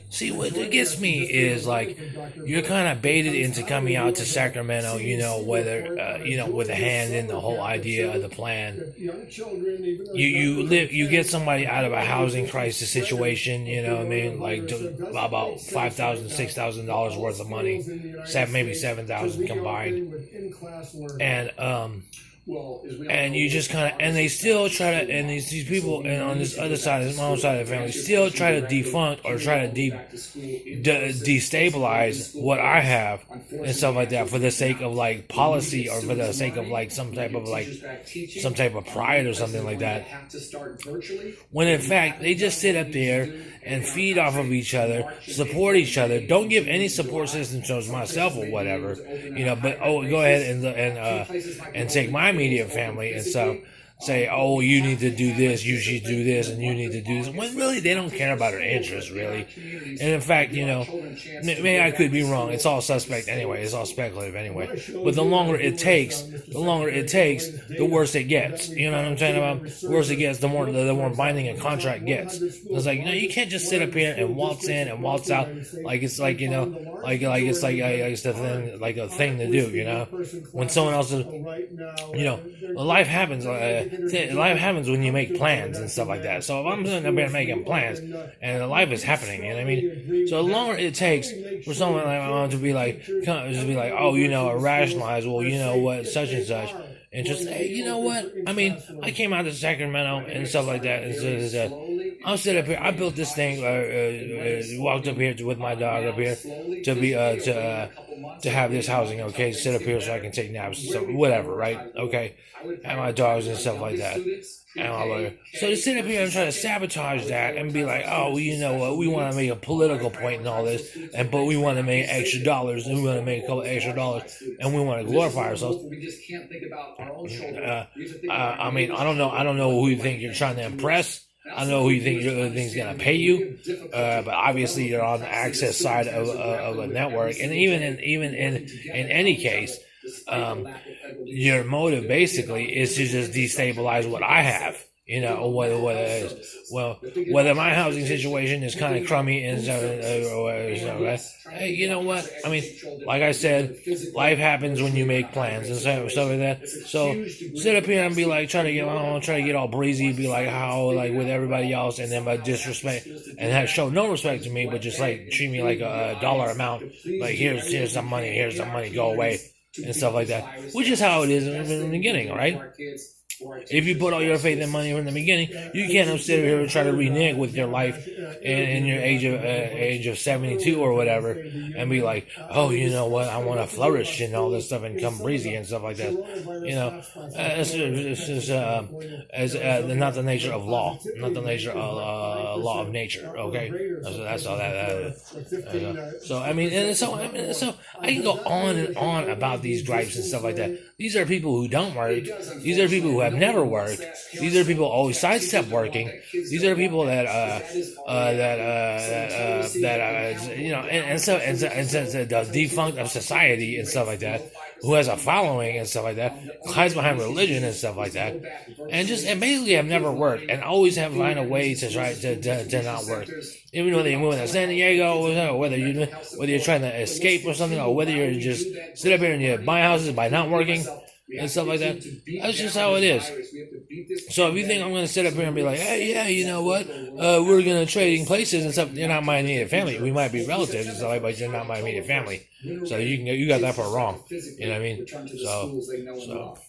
See, what gets me is like you're kind of baited into coming out to Sacramento, whether with a hand in the whole idea of the plan. You get somebody out of a housing crisis situation, what I mean, like about $5,000, $6,000 worth of money, maybe 7,000 combined, and you just kind of, and they still try to, and these people, and on this other side, my own side of the family, still try to defunct or try to destabilize what I have and stuff like that for the sake of like policy or for the sake of like some type of pride or something like that. When in fact they just sit up there and feed off of each other, support each other, don't give any support system towards myself or whatever, but go ahead and take my immediate family and stuff, say, oh, you need to do this, you should do this, and you need to do this, when really they don't care about our interests, really. And in fact, maybe I could be wrong, it's all suspect anyway, it's all speculative anyway, but the longer it takes, the worse it gets, you know what I'm saying about? The worse it gets, the more binding a contract gets. It's like, you can't just sit up here and waltz in and waltz out like it's like, it's the thing, like a thing to do, when someone else is, life happens, life happens when you make plans and stuff like that. So if I'm sitting up here making plans and life is happening, what I mean? So the longer it takes for someone like to be like, oh, rationalize, well, what, such and such, and just, hey, you know what? I mean, I came out to Sacramento and stuff like that, and I'll sit up here. I built this thing, walked up here with my dog up here to be to have this housing, okay? Sit up here so I can take naps, so whatever, right? Okay, and my dogs and stuff like that. And my lawyer. So to sit up here and try to sabotage that and be like, oh, well, you know what? We want to make a political point and all this, but we want to make extra dollars, and we want to make a couple extra dollars, and we want to glorify ourselves. We just can't think about our own shoulders. I mean, I don't know who you think you're trying to impress. I don't know who you think is going to pay you, but obviously you're on the access side of a network, and even in any case, your motive basically is to just destabilize what I have, what it is. Well, whether my housing situation is kind of crummy and right? Hey, you know what? I mean, like I said, life happens when you make plans and stuff like that. So sit up here and be like, try to get all breezy, be like how like with everybody else, and then by disrespect and show no respect to me, but just like treat me like a dollar amount. Like here's some money, go away. And stuff like that, which is how it is in the beginning, right? If you put all your faith and money from the beginning, you can't sit here and try to renege with your life in your age of 72 or whatever, and be like, oh, you know what? I want to flourish and all this stuff and come breezy and stuff like that. It's just not the nature of law, not the nature of law of nature. Okay, so that's all that is. So I mean, so I can go on and on about these gripes and stuff like that. These are people who don't work. These are people who have never worked. These are people who always sidestep working. These are people that the defunct of society and stuff like that, who has a following and stuff like that, hides behind religion and stuff like that, and basically have never worked and always have find a way to try to not work. Even whether you're moving to San Diego, or whether you're trying to escape or something, or whether you're just sit up here and you buy houses by not working and stuff like that. That's just how it is. So if you think I'm going to sit up here and be like, hey, yeah, you know what? We're going to trading places and stuff. You're not my immediate family. We might be relatives and stuff, but you're not my immediate family. So you got that part wrong. You know what I mean? So.